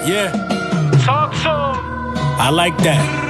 Yeah. Talk to him. I like that.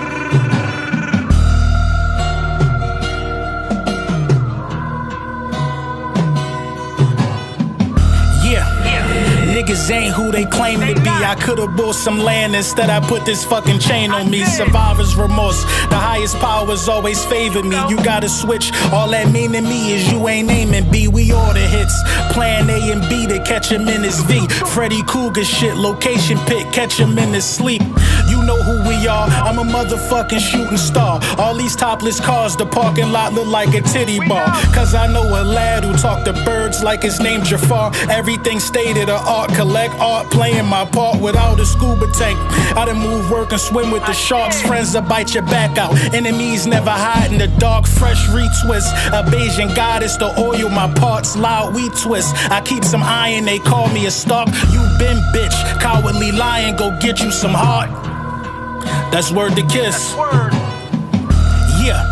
Niggas ain't who they claim to be. I could've bought some land, instead I put this fucking chain on me. Survivor's remorse, the highest powers always favor me. You gotta switch, all that mean to me is you ain't aiming B. We order hits, plan A and B to catch him in his V. Freddy Cougar shit, location pick, catch him in his sleep. You know who we are, I'm a motherfucking shooting star. All these topless cars, the parking lot look like a titty bar. Cause I know a lad who talk to birds like his name Jafar. Everything stated of art, collect art, playing my part without a scuba tank. I done move, work, and swim with the sharks. Friends that bite your back out, enemies never hide in the dark. Fresh retwist, a Bayesian goddess to oil my parts. Loud we twist, I keep some iron, they call me a stalk. You been bitch, cowardly lion, go get you some heart. That's word to kiss. Yeah.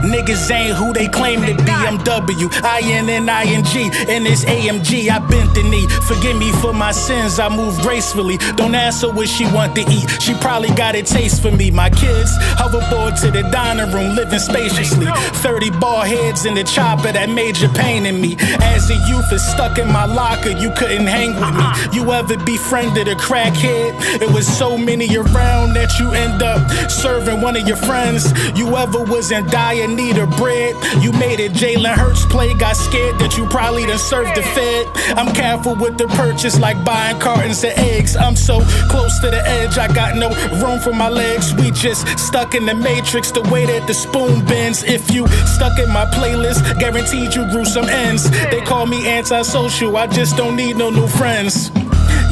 Niggas ain't who they claim to be. I'm W-I-N-N-I-N-G. And it's AMG, I bent the knee. Forgive me for my sins, I move gracefully. Don't ask her what she want to eat, she probably got a taste for me. My kids hoverboard to the dining room, living spaciously. 30 ball heads in the chopper, that major pain in me. As a youth, it's stuck in my locker, you couldn't hang with me. You ever befriended a crackhead? It was so many around that you end up serving one of your friends. You ever was in dire need of bread? You made it Jalen Hurts play, got scared that you probably done served the Fed. I'm careful with the purchase, like buying cartons of eggs. I'm so close to the edge, I got no room for my legs. We just stuck in the matrix, the way that the spoon bends. If you stuck in my playlist, guaranteed you grew some ends. They call me antisocial, I just don't need no new friends.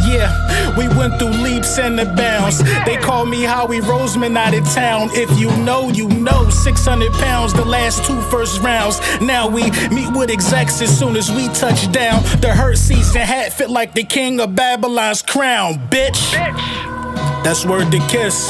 Yeah, we went through leaps and the bounds. They call me Howie Roseman out of town. If you know, you know. 600 pounds the last 2 first rounds. Now we meet with execs as soon as we touch down. The Hurt season hat fit like the king of Babylon's crown, bitch. That's word to kiss.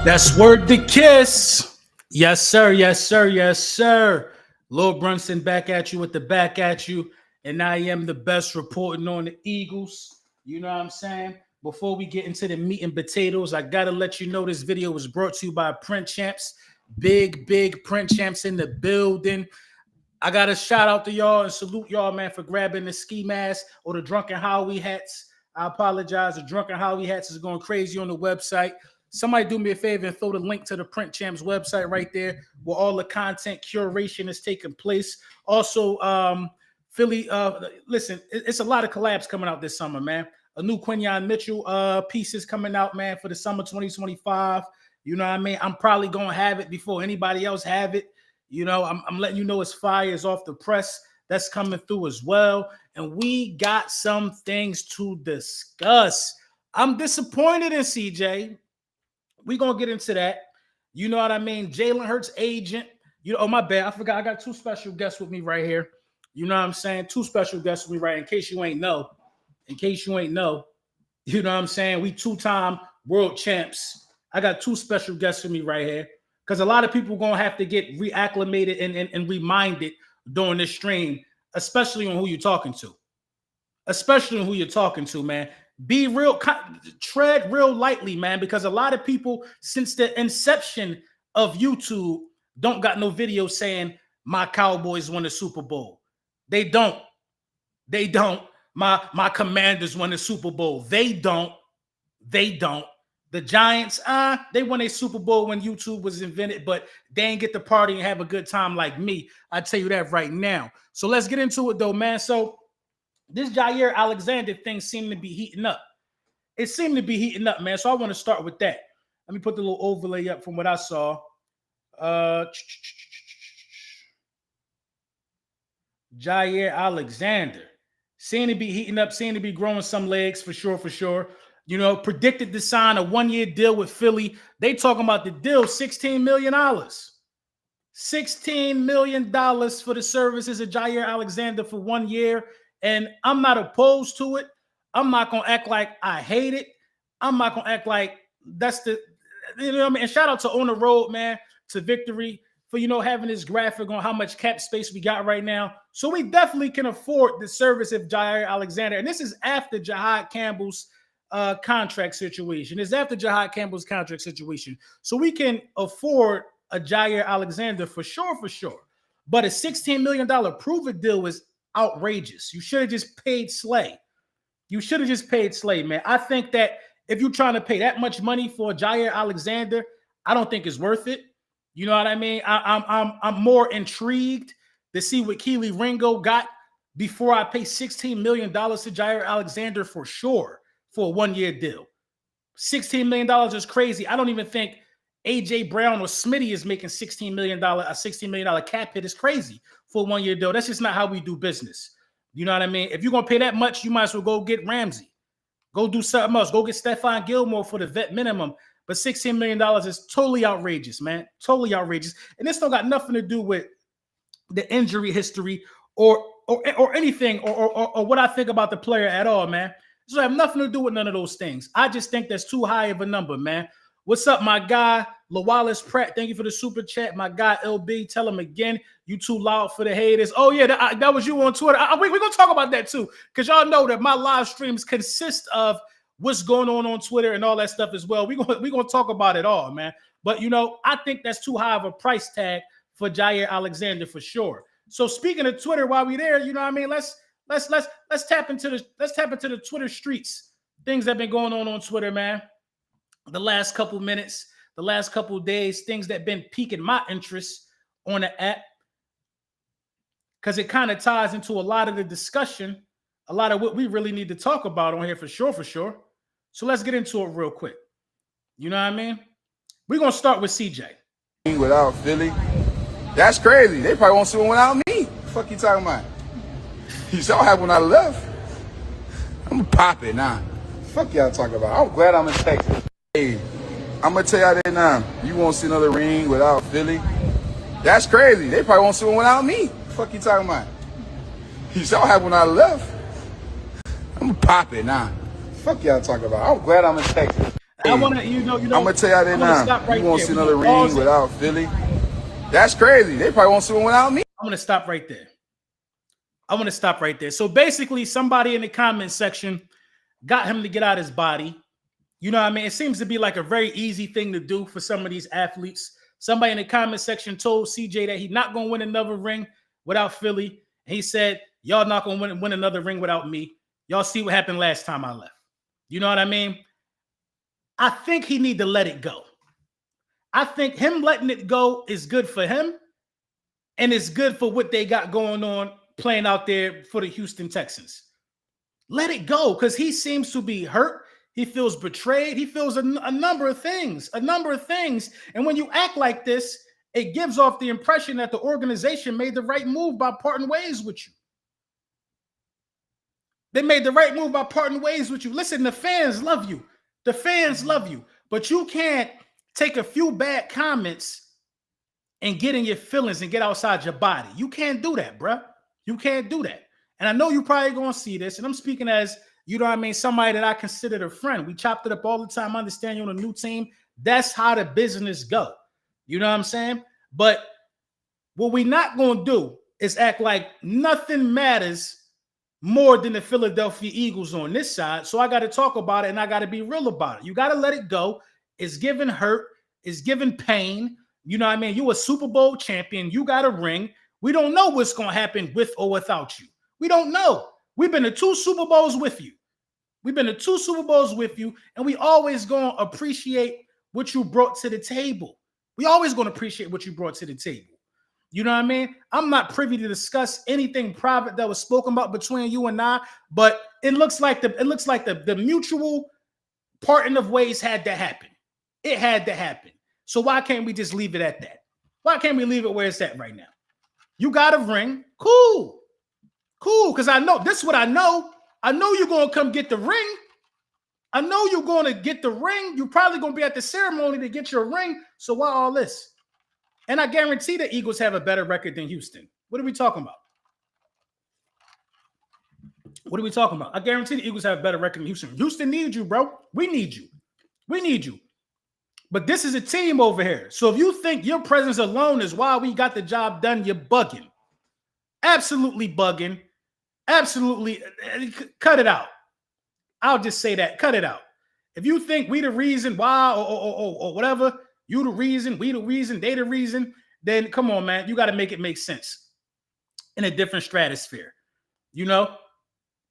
That's word to kiss. Yes, sir. Yes, sir. Yes, sir. Lil Brunson back at you with the back at you. And I am the best reporting on the Eagles. You know what I'm saying? Before we get into the meat and potatoes, I got to let you know this video was brought to you by Print Champs. Big Print Champs in the building. I got to shout out to y'all and salute y'all, man, for grabbing the ski mask or the Drunken Howie hats. I apologize. The Drunken Howie hats is going crazy on the website. Somebody do me a favor and throw the link to the Print Champs website right there where all the content curation is taking place. Also, Philly, listen, it's a lot of collabs coming out this summer, man. A new Quinyon Mitchell piece is coming out, man, for the summer 2025. You know what I mean? I'm probably going to have it before anybody else have it. You know, I'm letting you know it's fire, it's off the press. That's coming through as well. And we got some things to discuss. I'm disappointed in CJ. We're going to get into that. You know what I mean? Jalen Hurts' agent. You know, oh, my bad. I forgot I got 2 special guests with me right here. You know what I'm saying? 2 special guests with me, right? In case you ain't know. You know what I'm saying? We 2-time world champs. I got 2 special guests with me right here. Because a lot of people going to have to get reacclimated and reminded during this stream, especially on who you're talking to. Man. Be real, tread real lightly, man, because a lot of people, since the inception of YouTube, don't got no video saying my Cowboys won the Super Bowl. They don't. My Commanders won the Super Bowl. They don't. The Giants, they won a Super Bowl when YouTube was invented, but they ain't get to party and have a good time like me. I tell you that right now. So let's get into it though, man. So this Jaire Alexander thing seemed to be heating up. It seemed to be heating up, man. So I want to start with that. Let me put the little overlay up from what I saw. Jaire Alexander seemed to be heating up, seemed to be growing some legs for sure. You know, predicted to sign a 1-year deal with Philly. They talking about the deal, $16 million. $16 million for the services of Jaire Alexander for 1 year. And I'm not opposed to it. I'm not going to act like I hate it. I'm not going to act like that's the, you know what I mean? And shout out to On the Road, man, to victory. for, having this graphic on how much cap space we got right now. So we definitely can afford the service of Jaire Alexander. And this is after Jahad Campbell's contract situation. It's after Jahad Campbell's contract situation. So we can afford a Jaire Alexander for sure. But a $16 million prove-it deal is outrageous. You should have just paid Slay. Man. I think that if you're trying to pay that much money for Jaire Alexander, I don't think it's worth it. You know what I mean? I'm more intrigued to see what Keely Ringo got before I pay $16 million to Jaire Alexander for sure for a 1-year deal. $16 million is crazy. I don't even think AJ Brown or Smitty is making $16 million. A $16 million cap hit is crazy for a 1-year deal. That's just not how we do business. You know what I mean? If you're going to pay that much, you might as well go get Ramsey. Go do something else. Go get Stephon Gilmore for the vet minimum. But $16 million is totally outrageous, man. Totally outrageous. And this don't got nothing to do with the injury history or anything or what I think about the player at all, man. This don't have nothing to do with none of those things. I just think that's too high of a number, man. What's up, my guy, LaWallace Pratt? Thank you for the super chat. My guy, LB, tell him again, you too loud for the haters. Oh, yeah, that was you on Twitter. We're going to talk about that, too, because y'all know that my live streams consist of what's going on Twitter and all that stuff as well. We're going to talk about it all, man. But, I think that's too high of a price tag for Jaire Alexander for sure. So speaking of Twitter, while we're there, you know what I mean? Let's tap into the Twitter streets. Things that have been going on Twitter, man. The last couple minutes, the last couple days, things that have been piquing my interest on the app, because it kind of ties into a lot of the discussion, a lot of what we really need to talk about on here for sure. So let's get into it real quick. You know what I mean? We're going to start with CJ. Without Philly, that's crazy. They probably won't see one without me. The fuck you talking about? You saw what happened when I left. I'm going to pop it now. Fuck y'all talking about. I'm glad I'm in Texas. Hey, I'm going to tell y'all that now. You won't see another ring without Philly. That's crazy. They probably won't see one without me. The fuck you talking about? You saw what happened when I left. I'm going to pop it now. Fuck y'all talking about. I'm glad I'm in Texas. Hey, I want to, I'm going to tell y'all that now. Right, you won't see another ring without Philly. That's crazy. They probably won't see one without me. I'm going to stop right there. So basically, somebody in the comment section got him to get out his body. You know what I mean? It seems to be like a very easy thing to do for some of these athletes. Somebody in the comment section told CJ that he's not going to win another ring without Philly. And he said, y'all not going to win another ring without me. Y'all see what happened last time I left. You know what I mean? I think he need to let it go. I think him letting it go is good for him. And it's good for what they got going on playing out there for the Houston Texans. Let it go, because he seems to be hurt. He feels betrayed. He feels a number of things. And when you act like this, it gives off the impression that the organization made the right move by parting ways with you. They made the right move by parting ways with you. Listen, the fans love you. But you can't take a few bad comments and get in your feelings and get outside your body. You can't do that, bruh. You can't do that. And I know you probably going to see this, and I'm speaking as, you know what I mean, somebody that I considered a friend. We chopped it up all the time. I understand you're on a new team. That's how the business go. You know what I'm saying? But what we're not going to do is act like nothing matters more than the Philadelphia Eagles on this side. So I got to talk about it, and I got to be real about it. You got to let it go. It's giving hurt. It's giving pain. You know what I mean? You a Super Bowl champion. You got a ring. We don't know what's going to happen with or without you. We don't know. We've been to 2 Super Bowls with you. And we always going to appreciate what you brought to the table. We always going to appreciate what you brought to the table. You know what I mean? I'm not privy to discuss anything private that was spoken about between you and I, but it looks like the mutual parting of ways had to happen. It had to happen. So why can't we just leave it at that? Why can't we leave it where it's at right now? You got a ring. Cool. Because I know this is what I know. I know you're going to come get the ring. You're probably going to be at the ceremony to get your ring. So why all this? And I guarantee the Eagles have a better record than Houston. What are we talking about? I guarantee the Eagles have a better record than Houston. Houston needs you, bro. We need you. But this is a team over here. So if you think your presence alone is why we got the job done, you're bugging. Absolutely bugging. Absolutely. Cut it out. I'll just say that. Cut it out. If you think we the reason why or whatever, you the reason, we the reason, they the reason, then come on, man. You got to make it make sense in a different stratosphere, you know?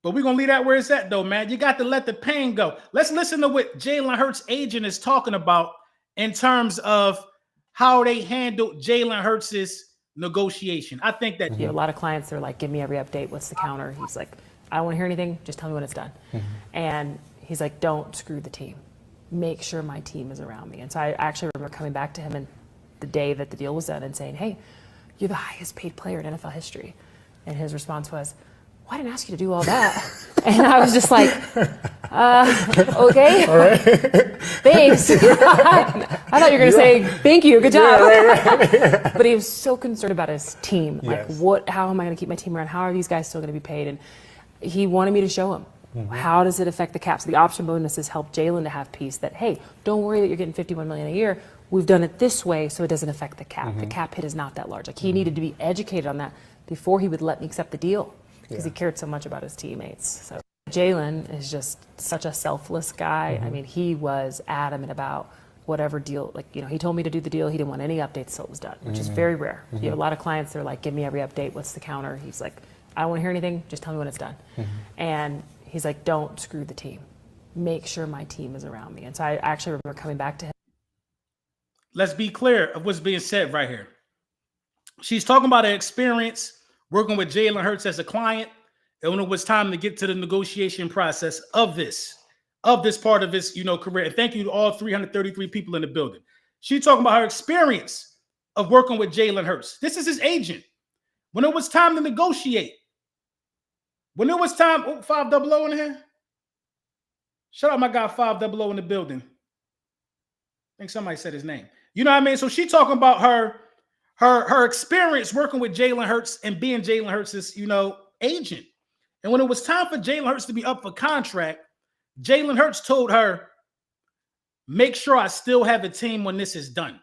But we're going to leave that where it's at, though, man. You got to let the pain go. Let's listen to what Jalen Hurts' agent is talking about in terms of how they handled Jalen Hurts' negotiation. I think that a lot of clients are like, give me every update. What's the counter? He's like, I don't want to hear anything. Just tell me when it's done. And he's like, don't screw the team. Make sure my team is around me. And so I actually remember coming back to him and the day that the deal was done and saying, hey, you're the highest paid player in NFL history. And his response was, well, I didn't ask you to do all that. And I was just like, okay. All right. Thanks. I thought you were going to say, thank you, good job. Yeah, But he was so concerned about his team. Like, how am I going to keep my team around? How are these guys still going to be paid? And he wanted me to show him. How does it affect the cap? So the option bonuses help Jalen to have peace that, hey, don't worry that you're getting $51 million a year. We've done it this way so it doesn't affect the cap. The cap hit is not that large. Like, he needed to be educated on that before he would let me accept the deal because he cared so much about his teammates. So Jalen is just such a selfless guy. I mean, he was adamant about whatever deal, like, you know, he told me to do the deal. He didn't want any updates till it was done, which is very rare. You have a lot of clients that are like, give me every update. What's the counter? He's like, I don't want to hear anything. Just tell me when it's done. And he's like, don't screw the team. Make sure my team is around me. And so I actually remember coming back to him. Let's be clear of what's being said right here. She's talking about her experience working with Jalen Hurts as a client, and when it was time to get to the negotiation process of this part of his, you know, career. And thank you to all 333 people in the building. She's talking about her experience of working with Jalen Hurts. This is his agent. When it was time to negotiate, when it was time, 500 in here. Shout out my guy 500 in the building. I think somebody said his name. You know what I mean? So she talking about her experience working with Jalen Hurts and being Jalen Hurts' you know, agent. And when it was time for Jalen Hurts to be up for contract, Jalen Hurts told her, make sure I still have a team when this is done.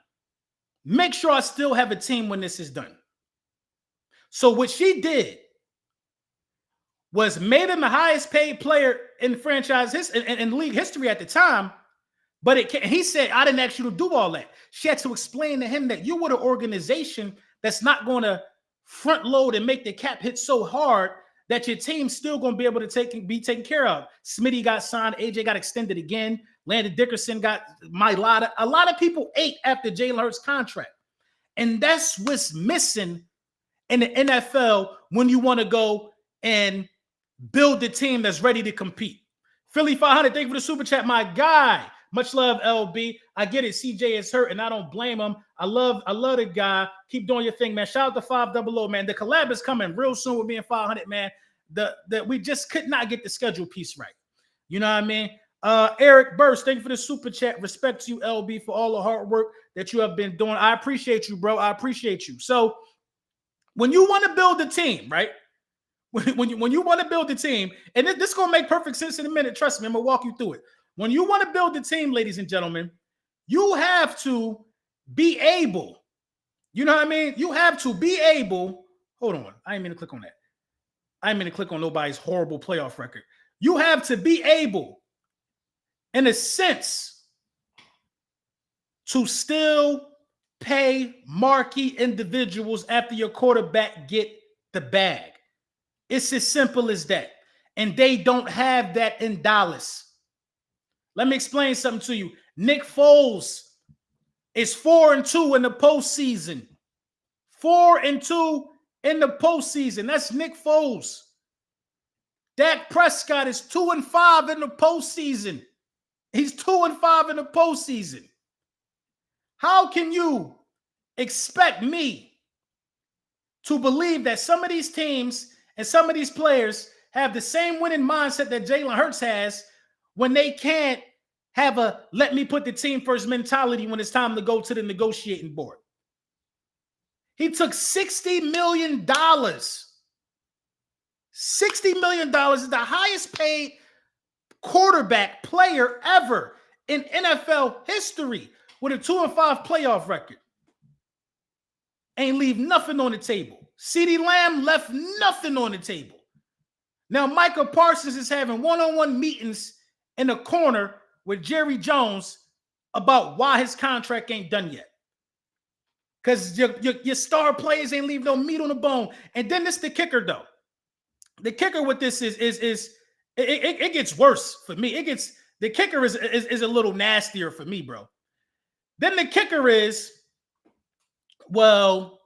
Make sure I still have a team when this is done. So what she did was made him the highest paid player in franchise in league history at the time. But he said, I didn't ask you to do all that. She had to explain to him that you were the organization that's not going to front load and make the cap hit so hard that your team's still going to be able to be taken care of. Smitty got signed. AJ got extended again. Landon Dickerson got Mailata. A lot of people ate after Jalen Hurts' contract. And that's what's missing in the NFL when you want to go and build the team that's ready to compete. Philly 500, thank you for the super chat, my guy. Much love, LB. I get it. CJ is hurt, and I don't blame him. I love the guy. Keep doing your thing, man. Shout out to 500, man. The collab is coming real soon with me and 500, man. That we just could not get the schedule piece right. You know what I mean? Eric Burst, thank you for the super chat. Respect to you, LB, for all the hard work that you have been doing. I appreciate you, bro. I appreciate you. So when you want to build a team, right? When you want to build a team, and this is going to make perfect sense in a minute. Trust me, I'm going to walk you through it. When you want to build a team, ladies and gentlemen, you have to be able, you know what I mean? You have to be able, hold on. I didn't mean to click on that. I didn't mean to click on nobody's horrible playoff record. You have to be able, in a sense, to still pay marquee individuals after your quarterback get the bag. It's as simple as that. And they don't have that in Dallas. Let me explain something to you. Nick Foles is 4-2 in the postseason. 4-2 in the postseason. That's Nick Foles. Dak Prescott is 2-5 in the postseason. He's 2-5 in the postseason. How can you expect me to believe that some of these teams and some of these players have the same winning mindset that Jalen Hurts has when they can't have a let me put the team first mentality when it's time to go to the negotiating board? He took $60 million. $60 million is the highest paid quarterback player ever in NFL history. with a 2-5 playoff record. Ain't leave nothing on the table. CeeDee Lamb left nothing on the table. Now, Micah Parsons is having one-on-one meetings in the corner with Jerry Jones about why his contract ain't done yet. Because your star players ain't leave no meat on the bone. And then this the kicker, though. The kicker with this is it gets worse for me. The kicker is a little nastier for me, bro. Then the kicker is, well,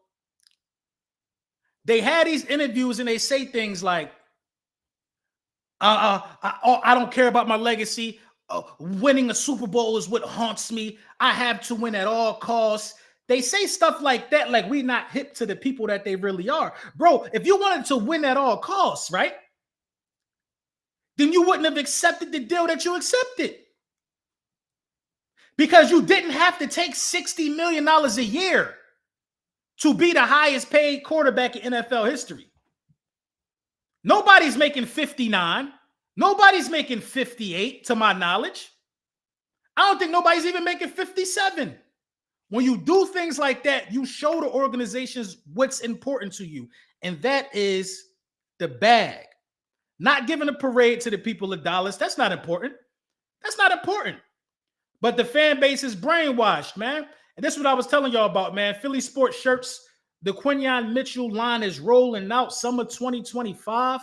they had these interviews and they say things like, I don't care about my legacy. Winning a Super Bowl is what haunts me. I have to win at all costs. They say stuff like that, like we not hip to the people that they really are. Bro, if you wanted to win at all costs, right? Then you wouldn't have accepted the deal that you accepted. Because you didn't have to take $60 million a year to be the highest paid quarterback in NFL history. Nobody's making 59. Nobody's making 58, to my knowledge. I don't think nobody's even making 57. When you do things like that, you show the organizations what's important to you. And that is the bag. Not giving a parade to the people of Dallas. That's not important. That's not important. But the fan base is brainwashed, man. And this is what I was telling y'all about, man. Philly Sports Shirts, the Quinyon Mitchell line is rolling out summer 2025.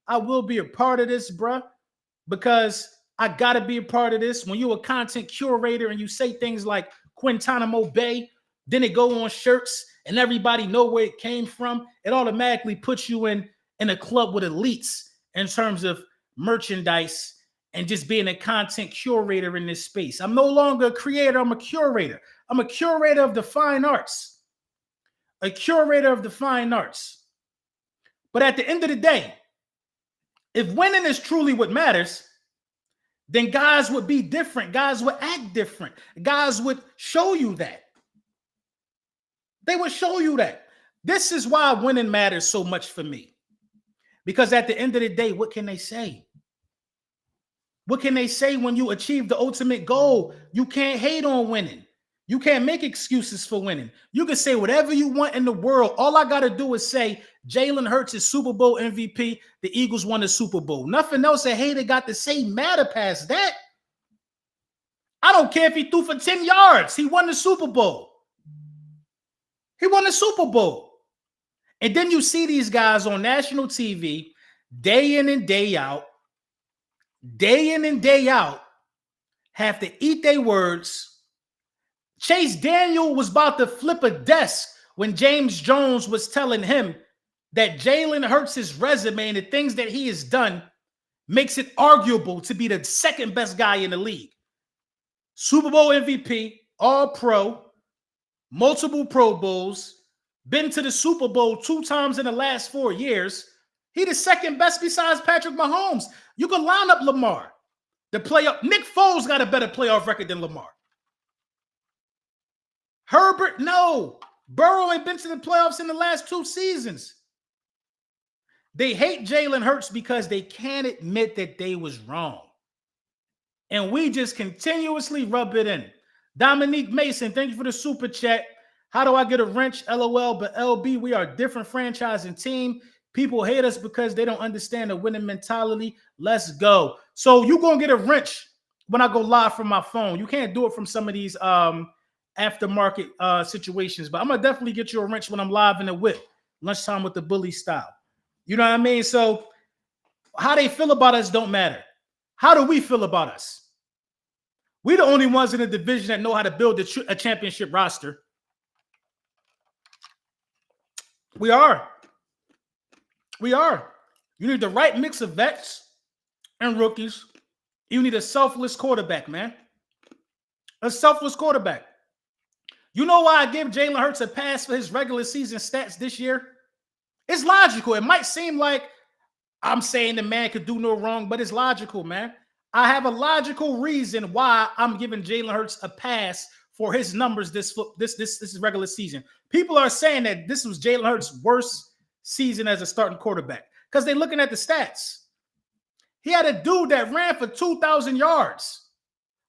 I will be a part of this, bruh, because I got to be a part of this. When you're a content curator and you say things like Guantanamo Bay, then it go on shirts and everybody know where it came from, it automatically puts you in a club with elites in terms of merchandise and just being a content curator in this space. I'm no longer a creator, I'm a curator. I'm a curator of the fine arts. A curator of the fine arts. But at the end of the day, if winning is truly what matters, then guys would be different. Guys would act different. Guys would show you that. They would show you that. This is why winning matters so much for me. Because at the end of the day, what can they say? What can they say when you achieve the ultimate goal? You can't hate on winning. You can't make excuses for winning. You can say whatever you want in the world. All I got to do is say Jalen Hurts is Super Bowl MVP. The Eagles won the Super Bowl. Nothing else a hater got to say matter past that. I don't care if he threw for 10 yards. He won the Super Bowl. He won the Super Bowl. And then you see these guys on national TV day in and day out, have to eat their words. Chase Daniel was about to flip a desk when James Jones was telling him that Jalen Hurts' resume and the things that he has done makes it arguable to be the second best guy in the league. Super Bowl MVP, All-Pro, multiple Pro Bowls, been to the Super Bowl 2 times in the last 4 years. He the second best besides Patrick Mahomes. You can line up Lamar. Nick Foles got a better playoff record than Lamar. Herbert, no. Burrow ain't been to the playoffs in the last 2 seasons. They hate Jalen Hurts because they can't admit that they was wrong. And we just continuously rub it in. Dominique Mason, thank you for the super chat. How do I get a wrench? LOL, but LB, we are a different franchise and team. People hate us because they don't understand the winning mentality. Let's go. So you're going to get a wrench when I go live from my phone. You can't do it from some of these aftermarket situations, but I'm going to definitely get you a wrench when I'm live in the whip. Lunchtime with the bully style. You know what I mean? So how they feel about us don't matter. How do we feel about us? We're the only ones in the division that know how to build a championship roster. We are. We are. You need the right mix of vets and rookies. You need a selfless quarterback, man. A selfless quarterback. You know why I give Jalen Hurts a pass for his regular season stats this year? It's logical. It might seem like I'm saying the man could do no wrong, but it's logical, man. I have a logical reason why I'm giving Jalen Hurts a pass for his numbers this regular season. People are saying that this was Jalen Hurts' worst season as a starting quarterback because they're looking at the stats. He had a dude that ran for 2,000 yards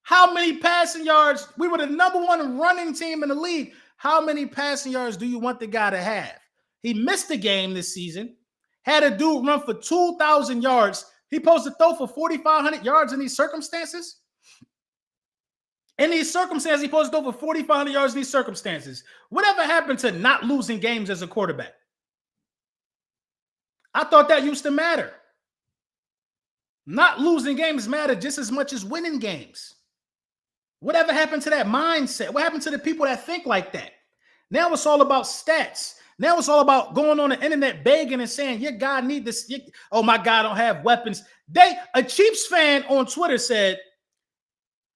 How many passing yards? We were the #1 running team in the league. How many passing yards do you want the guy to have? He missed the game this season. Had a dude run for 2,000 yards. He supposed to throw for 4,500 yards in these circumstances? In these circumstances, he supposed to throw for 4,500 yards in these circumstances. Whatever happened to not losing games as a quarterback? I thought that used to matter. Not losing games matter just as much as winning games. Whatever happened to that mindset? What happened to the people that think like that? Now it's all about stats. Now it's all about going on the internet begging and saying, your guy need this. Oh, my guy don't have weapons. A Chiefs fan on Twitter said,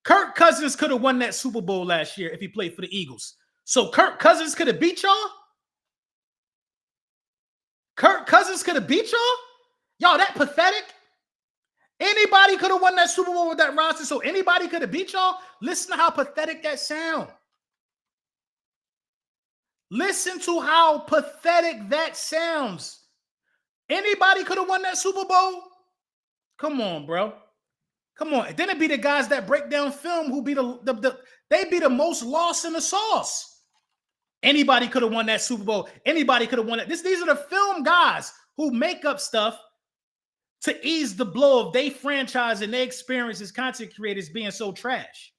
Kirk Cousins could have won that Super Bowl last year if he played for the Eagles. So Kirk Cousins could have beat y'all? Kirk Cousins could have beat y'all? Y'all that pathetic? Anybody could have won that Super Bowl with that roster, so anybody could have beat y'all? Listen to how pathetic that sounds. Listen to how pathetic that sounds. Anybody could have won that Super Bowl? Come on, bro. Come on. Then it'd be the guys that break down film who be they'd be the most lost in the sauce. Anybody could have won that Super Bowl. Anybody could have won it. These are the film guys who make up stuff to ease the blow of their franchise and their experience as content creators being so trash.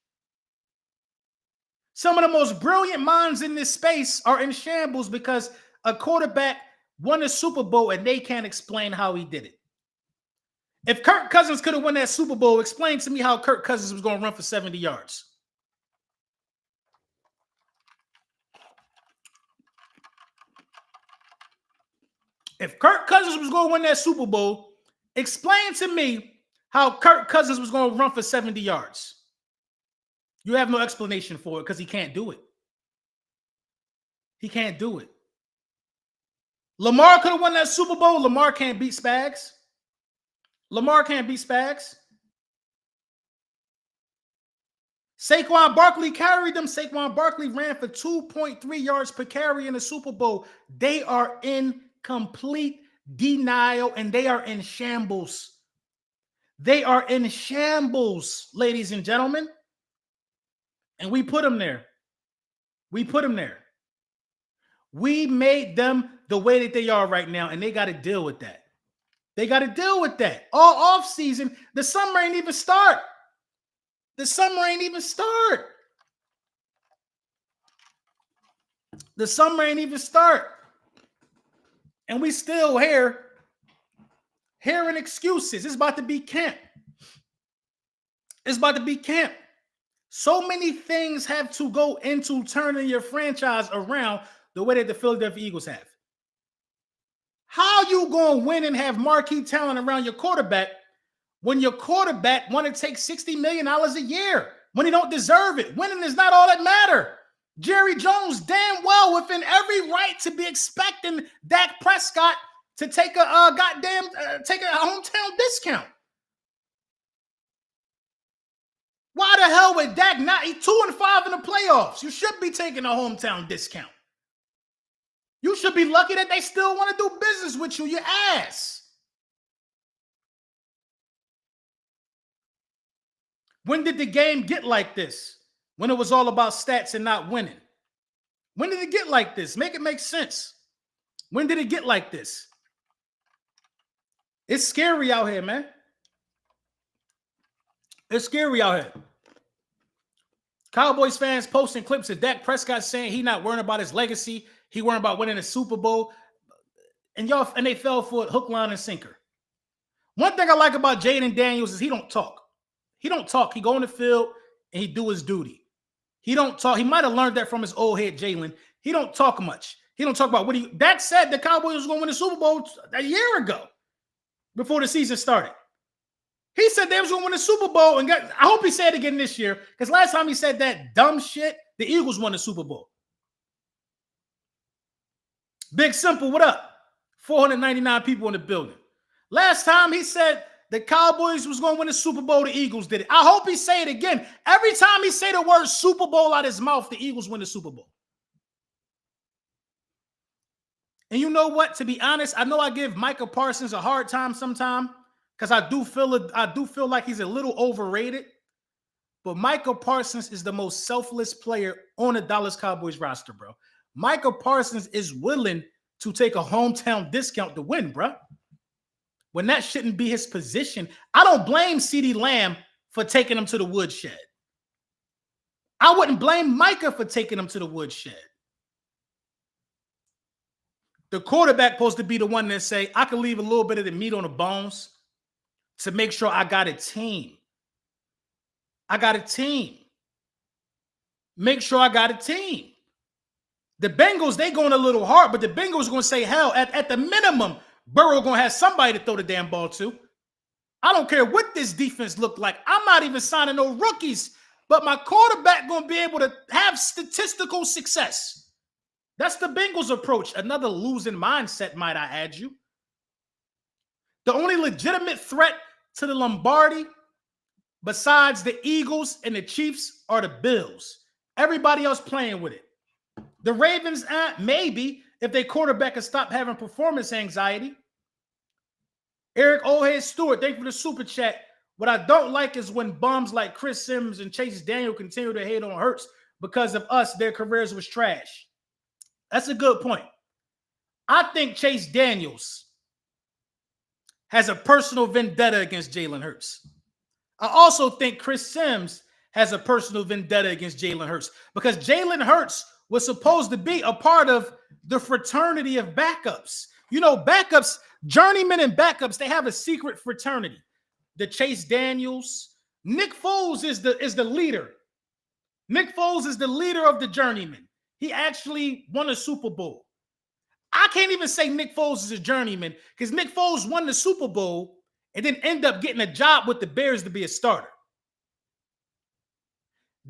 Some of the most brilliant minds in this space are in shambles because a quarterback won a Super Bowl and they can't explain how he did it. If Kirk Cousins could have won that Super Bowl, explain to me how Kirk Cousins was going to run for 70 yards. If Kirk Cousins was going to win that Super Bowl, explain to me how Kirk Cousins was going to run for 70 yards. You have no explanation for it because he can't do it. He can't do it. Lamar could have won that Super Bowl. Lamar can't beat Spags. Lamar can't beat Spags. Saquon Barkley carried them. Saquon Barkley ran for 2.3 yards per carry in the Super Bowl. They are in complete denial and they are in shambles. They are in shambles, ladies and gentlemen. And we put them there. We put them there. We made them the way that they are right now, and they got to deal with that. They got to deal with that. All off season, the summer ain't even start. The summer ain't even start. The summer ain't even start. And we still hearing excuses. It's about to be camp. It's about to be camp. So many things have to go into turning your franchise around the way that the Philadelphia Eagles have. How you going to win and have marquee talent around your quarterback when your quarterback want to take $60 million a year when he don't deserve it? Winning is not all that matter. Jerry Jones damn well within every right to be expecting Dak Prescott to take a hometown discount. Why the hell would Dak not? He's 2-5 in the playoffs. You should be taking a hometown discount. You should be lucky that they still want to do business with you, your ass. When did the game get like this? When it was all about stats and not winning. When did it get like this? Make it make sense. When did it get like this? It's scary out here, man. It's scary out here. Cowboys fans posting clips of Dak Prescott saying he not worrying about his legacy. He worrying about winning a Super Bowl. And they fell for it hook, line, and sinker. One thing I like about Jaden Daniels is he don't talk. He don't talk. He go on the field and he do his duty. He don't talk. He might have learned that from his old head, Jalen. He don't talk much. He don't talk about what he... Dak said the Cowboys was going to win the Super Bowl a year ago before the season started. He said they was going to win the Super Bowl, and I hope he said it again this year, because last time he said that dumb shit, the Eagles won the Super Bowl. Big Simple, what up? 499 people in the building. Last time he said the Cowboys was going to win the Super Bowl, the Eagles did it. I hope he say it again. Every time he say the word Super Bowl out his mouth, the Eagles win the Super Bowl. And you know what? To be honest, I know I give Micah Parsons a hard time sometimes, because I do feel like he's a little overrated. but Micah Parsons is the most selfless player on the Dallas Cowboys roster, bro. Micah Parsons is willing to take a hometown discount to win, bro. When that shouldn't be his position. I don't blame CeeDee Lamb for taking him to the woodshed. I wouldn't blame Micah for taking him to the woodshed. The quarterback supposed to be the one that say, I can leave a little bit of the meat on the bones to make sure I got a team. I got a team. Make sure I got a team. The Bengals, they going a little hard, but the Bengals going to say, hell, at the minimum, Burrow going to have somebody to throw the damn ball to. I don't care what this defense look like. I'm not even signing no rookies, but my quarterback going to be able to have statistical success. That's the Bengals approach. Another losing mindset, might I add you. The only legitimate threat to the Lombardi, besides the Eagles and the Chiefs, are the Bills. Everybody else playing with it. The Ravens, maybe, if their quarterback can stop having performance anxiety. Eric Ohead Stewart, thank you for the super chat. What I don't like is when bums like Chris Sims and Chase Daniel continue to hate on Hurts because of us, their careers was trash. That's a good point. I think Chase Daniels has a personal vendetta against Jalen Hurts. I also think Chris Sims has a personal vendetta against Jalen Hurts because Jalen Hurts was supposed to be a part of the fraternity of backups. You know, backups, journeymen and backups, they have a secret fraternity. The Chase Daniels. Nick Foles is the leader. Nick Foles is the leader of the journeyman. He actually won a Super Bowl. I can't even say Nick Foles is a journeyman because Nick Foles won the Super Bowl and then ended up getting a job with the Bears to be a starter.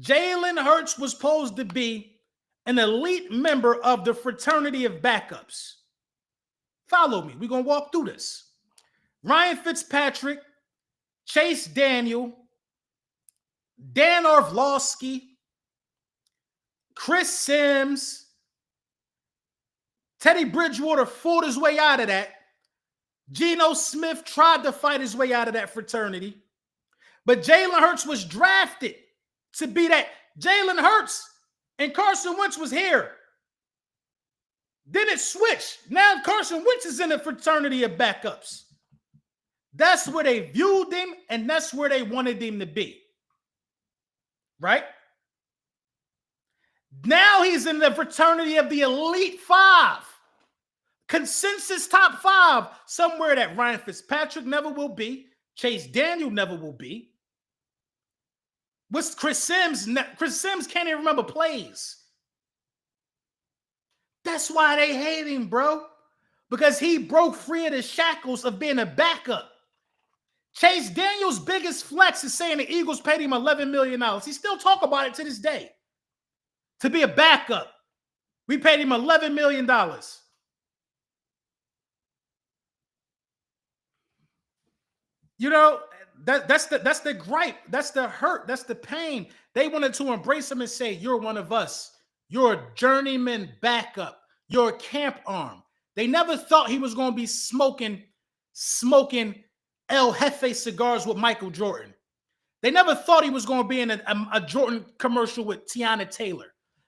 Jalen Hurts was supposed to be an elite member of the fraternity of backups. Follow me. We're going to walk through this. Ryan Fitzpatrick, Chase Daniel, Dan Orlovsky, Chris Sims, Teddy Bridgewater fought his way out of that. Geno Smith tried to fight his way out of that fraternity. But Jalen Hurts was drafted to be that. Jalen Hurts and Carson Wentz was here. Then it switched. Now Carson Wentz is in the fraternity of backups. That's where they viewed him, and that's where they wanted him to be. Right? Now he's in the fraternity of the Elite Five. Consensus top five. Somewhere that Ryan Fitzpatrick never will be. Chase Daniel never will be. What's Chris Sims? Chris Sims can't even remember plays. That's why they hate him, bro. Because he broke free of the shackles of being a backup. Chase Daniel's biggest flex is saying the Eagles paid him $11 million. He still talk about it to this day. To be a backup. We paid him $11 million. You know, that's the gripe. That's the hurt. That's the pain. They wanted to embrace him and say, you're one of us. You're a journeyman backup. You're a camp arm. They never thought he was going to be smoking El Jefe cigars with Michael Jordan. They never thought he was going to be in a Jordan commercial with Tiana Taylor.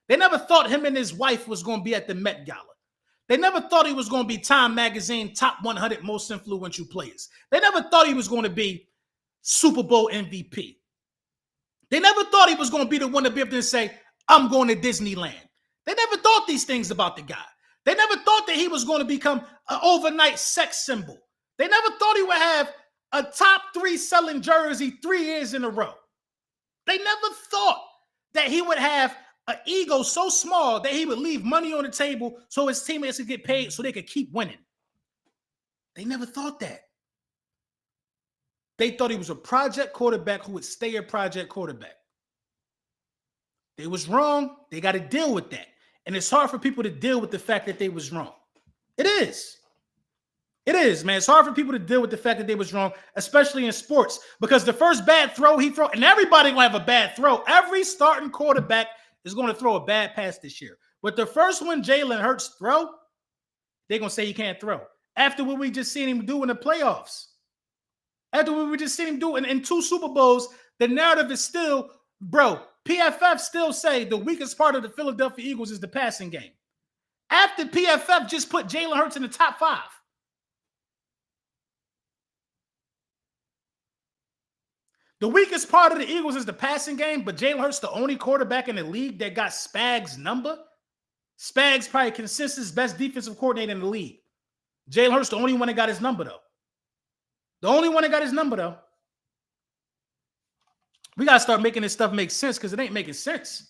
They never thought him and his wife was going to be at the Met Gala. They never thought he was going to be Time Magazine top 100 most influential players. They never thought he was going to be Super Bowl MVP. They never thought he was going to be the one to be able to say, I'm going to Disneyland. They never thought these things about the guy. They never thought that he was going to become an overnight sex symbol. They never thought he would have a top 3 selling jersey 3 years in a row. They never thought that he would have an ego so small that he would leave money on the table so his teammates could get paid so they could keep winning. They never thought that. They thought he was a project quarterback who would stay a project quarterback. They was wrong. They got to deal with that. And it's hard for people to deal with the fact that they was wrong. It is. It is, man. It's hard for people to deal with the fact that they was wrong, especially in sports, because the first bad throw he throw, and everybody gonna have a bad throw. Every starting quarterback is going to throw a bad pass this year. But the first one Jalen Hurts throw, they're going to say he can't throw. After what we just seen him do in the playoffs. After what we just seen him do in 2 Super Bowls, the narrative is still Bro, PFF still say the weakest part of the Philadelphia Eagles is the passing game. After PFF just put Jalen Hurts in the top 5. The weakest part of the Eagles is the passing game, but Jalen Hurts the only quarterback in the league that got Spags' number. Spags probably consensus best defensive coordinator in the league. Jalen Hurts the only one that got his number, though. The only one that got his number, though. We got to start making this stuff make sense because it ain't making sense.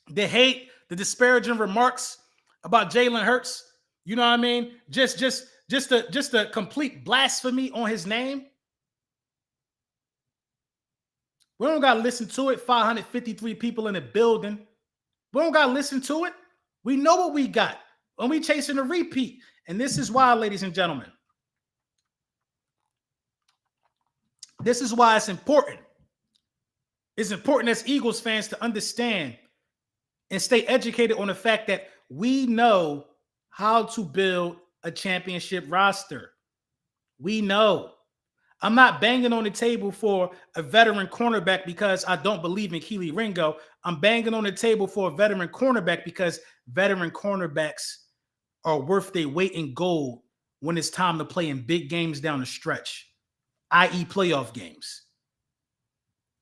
The hate, the disparaging remarks about Jalen Hurts, you know what I mean? Just a complete blasphemy on his name. We don't got to listen to it. 553 people in the building. We don't got to listen to it. We know what we got. And we chasing a repeat. And this is why, ladies and gentlemen, this is why it's important. It's important as Eagles fans to understand and stay educated on the fact that we know how to build a championship roster. We know. I'm not banging on the table for a veteran cornerback because I don't believe in Keely Ringo. I'm banging on the table for a veteran cornerback because veteran cornerbacks are worth their weight in gold when it's time to play in big games down the stretch, i.e. playoff games.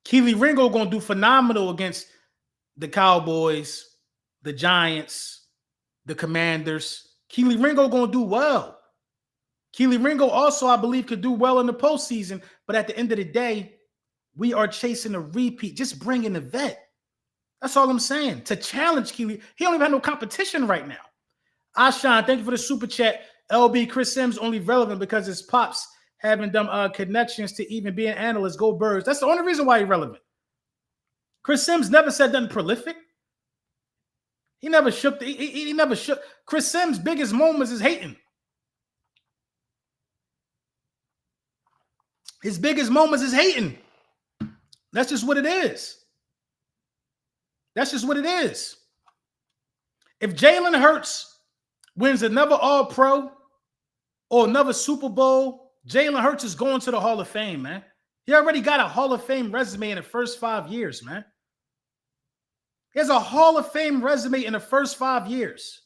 Keely Ringo going to do phenomenal against the Cowboys, the Giants, the Commanders. Keely Ringo going to do well. Keely Ringo also, I believe, could do well in the postseason. But at the end of the day, we are chasing a repeat. Just bring in the vet. That's all I'm saying. To challenge Keely. He don't even have no competition right now. Ashan, thank you for the super chat. LB, Chris Sims only relevant because his pops having them connections to even be an analyst. Go Birds. That's the only reason why he's relevant. Chris Sims never said nothing prolific. He never shook. He never shook. Chris Sims' biggest moments is hating. His biggest moments is hating. That's just what it is. That's just what it is. If Jalen Hurts wins another All-Pro or another Super Bowl, Jalen Hurts is going to the Hall of Fame, man. He already got a Hall of Fame resume in the first 5 years, man. He has a Hall of Fame resume in the first 5 years.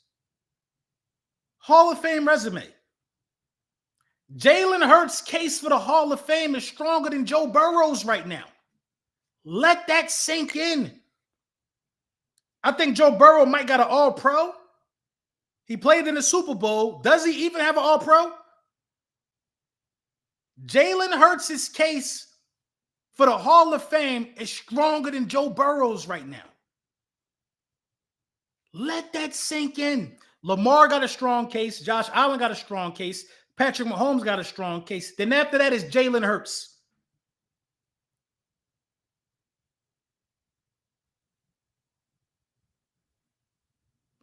Hall of Fame resume. Jalen Hurts' case for the Hall of Fame is stronger than Joe Burrow's right now. Let that sink in. I think Joe Burrow might got an All-Pro. He played in the Super Bowl. Does he even have an All-Pro? Jalen Hurts' case for the Hall of Fame is stronger than Joe Burrow's right now. Let that sink in. Lamar got a strong case. Josh Allen got a strong case. Patrick Mahomes got a strong case. Then after that is Jalen Hurts.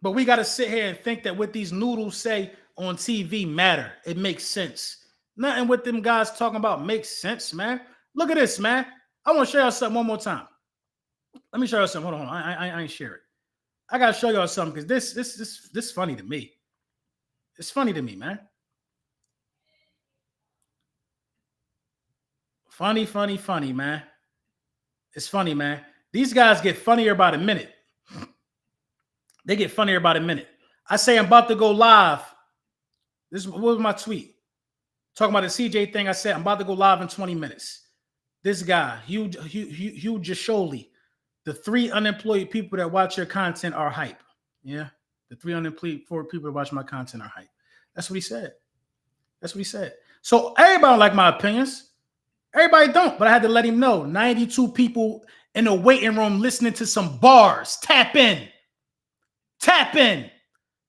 But we got to sit here and think that what these noodles say on TV matter. It makes sense. Nothing what them guys talking about makes sense, man. Look at this, man. I want to show y'all something one more time. Let me show y'all something. Hold on. I ain't share it. I got to show y'all something because this funny to me. It's funny to me, man. Funny, man. It's funny, man. These guys get funnier by the minute. They get funnier by the minute. I say I'm about to go live. What was my tweet? Talking about the CJ thing. I said I'm about to go live in 20 minutes. This guy, Hugh Jasholi, the 3 unemployed people that watch your content are hype. Yeah, the 3 unemployed people that watch my content are hype. That's what he said. That's what he said. So everybody don't like my opinions. Everybody don't, but I had to let him know. 92 people in the waiting room listening to some bars. Tap in. Tap in.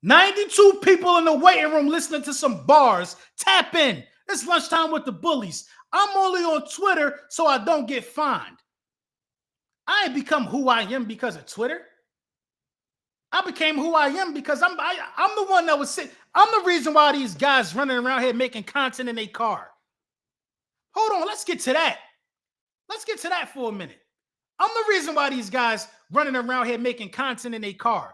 92 people in the waiting room listening to some bars. Tap in. It's lunchtime with the bullies. I'm only on Twitter so I don't get fined. I ain't become who I am because of Twitter. I became who I am because I'm the one that was sick. I'm the reason why these guys running around here making content in their car. Hold on, let's get to that. Let's get to that for a minute. I'm the reason why these guys running around here making content in their car.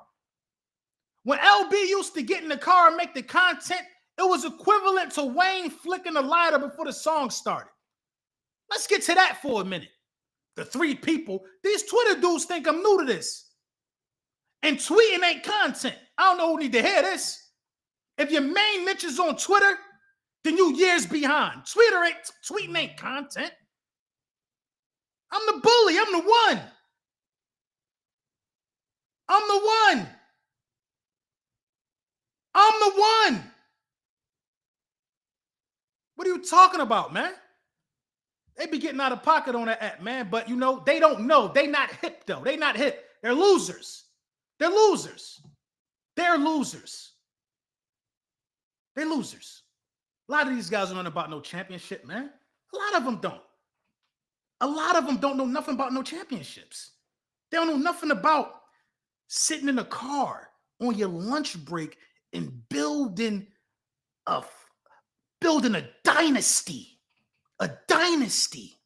When LB used to get in the car and make the content, it was equivalent to Wayne flicking the lighter before the song started. Let's get to that for a minute. The 3 people, these Twitter dudes think I'm new to this. And tweeting ain't content. I don't know who need to hear this. If your main niche is on Twitter, then you years behind. Tweeting ain't content. I'm the bully. I'm the one. I'm the one. I'm the one. What are you talking about, man? They be getting out of pocket on that app, man. But, you know, they don't know. They not hip, though. They not hip. They're losers. They're losers. They're losers. They're losers. A lot of these guys don't know about no championship, man. A lot of them don't. A lot of them don't know nothing about no championships. They don't know nothing about sitting in a car on your lunch break and building a dynasty. A dynasty.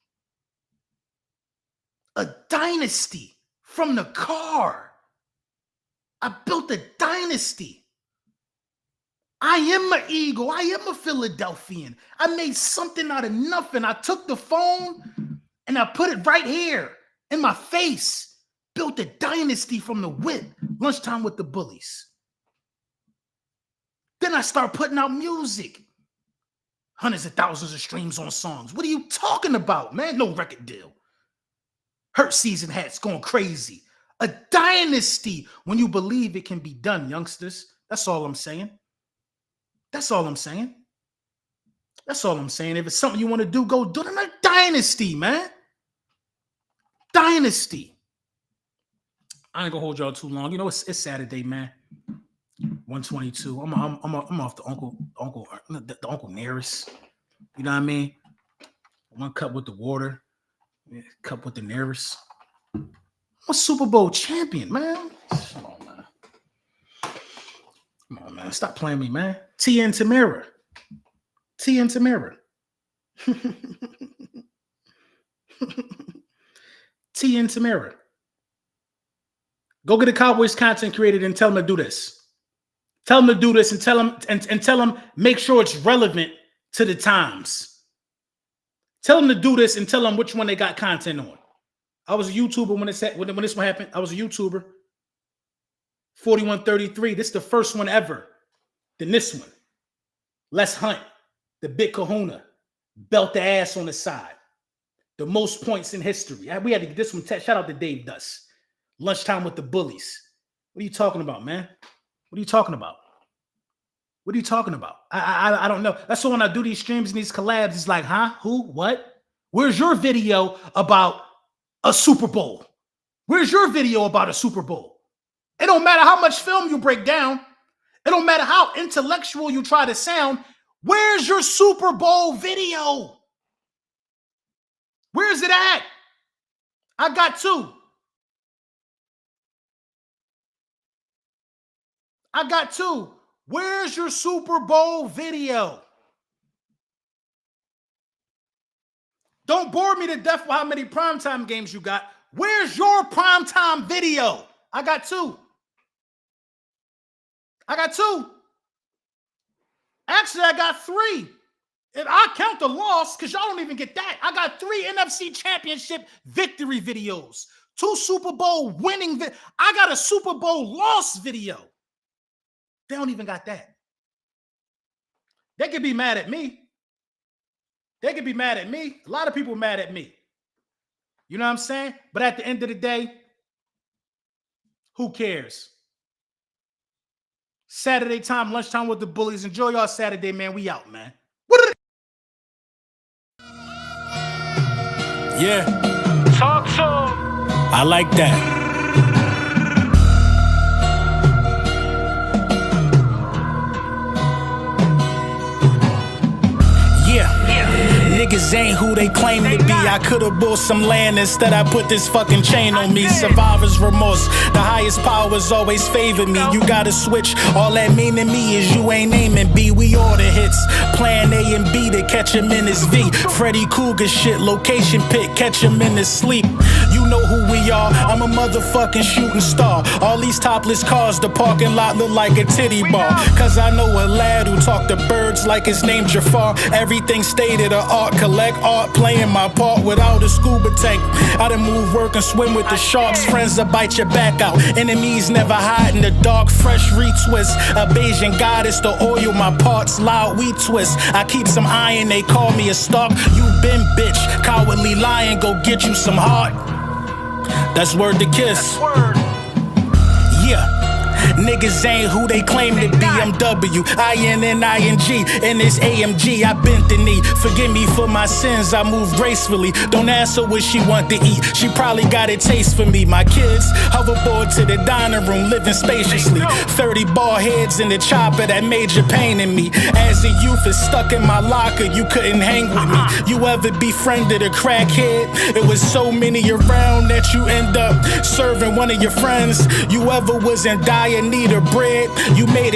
A dynasty from the car. I built a dynasty. I am an Eagle. I am a Philadelphian. I made something out of nothing. I took the phone and I put it right here in my face. Built a dynasty from the whip. Lunchtime with the bullies. Then I start putting out music. Hundreds of thousands of streams on songs. What are you talking about, man? No record deal. Hurt season hats going crazy. A dynasty when you believe it can be done, youngsters. That's all I'm saying. That's all I'm saying. That's all I'm saying. If it's something you want to do, go do it in a dynasty, man. Dynasty. I ain't gonna hold y'all too long. You know, it's Saturday, man. 122. I'm off the Uncle Nearest. You know what I mean? 1 cup with the water, cup with the Nearest. I'm a Super Bowl champion, man. Come on, man. Come on, man. Stop playing me, man. T and Tamara. T and Tamara. T and Tamara. Go get a Cowboys content creator and tell them to do this. Tell them to do this and tell them make sure it's relevant to the times. Tell them to do this and tell them which one they got content on. I was a YouTuber when this one happened. I was a YouTuber. 4133. This is the first one ever. Then this one. Les Hunt, the big kahuna, belt the ass on the side. The most points in history. We had to get this one. Shout out to Dave Dust. Lunchtime with the bullies. What are you talking about, man? What are you talking about? What are you talking about? I don't know. That's why when I do these streams and these collabs, it's like, huh? Who? What? Where's your video about a Super Bowl? Where's your video about a Super Bowl? It don't matter how much film you break down. It don't matter how intellectual you try to sound. Where's your Super Bowl video? Where's it at? I got 2. I got 2. Where's your Super Bowl video? Don't bore me to death with how many primetime games you got. Where's your primetime video? I got 2. I got 2. Actually, I got 3. And I count the loss because y'all don't even get that. I got 3 NFC Championship victory videos. 2 Super Bowl winning. I got a Super Bowl loss video. They don't even got that. They could be mad at me. They could be mad at me. A lot of people mad at me. You know what I'm saying? But at the end of the day, who cares? Saturday time, lunchtime with the bullies. Enjoy y'all Saturday, man. We out, man. Yeah, Talk to him. I like that. Niggas ain't who they claim to be. I could've bought some land, instead I put this fucking chain on me. Survivor's remorse, the highest powers always favor me. You gotta switch, all that mean to me is you ain't aiming B. We order hits, plan A and B to catch him in his V. Freddy Cougar shit, location pick, catch him in his sleep. You you know who we are. I'm a motherfucking shooting star. All these topless cars, the parking lot look like a titty bar. Cause I know a lad who talk to birds like his name Jafar. Everything stated of art, collect art, playing my part without a scuba tank. I done move, work, and swim with the sharks. Friends that bite your back out. Enemies never hide in the dark. Fresh retwist, a Bayesian goddess to oil my parts. Loud we twist. I keep some iron, they call me a stalk. You been bitch, cowardly lion, go get you some heart. That's word to kiss. Yeah. Niggas ain't who they claim to be. I'm W-I-N-N-I-N-G. And it's AMG, I bent the knee. Forgive me for my sins, I move gracefully. Don't ask her what she want to eat. She probably got a taste for me. My kids hoverboard to the dining room, living spaciously. 30 ball heads in the chopper that made your pain in me. As a youth, it's stuck in my locker, you couldn't hang with me. You ever befriended a crackhead? It was so many around that you end up serving one of your friends. You ever was in dire need of bread? You made it.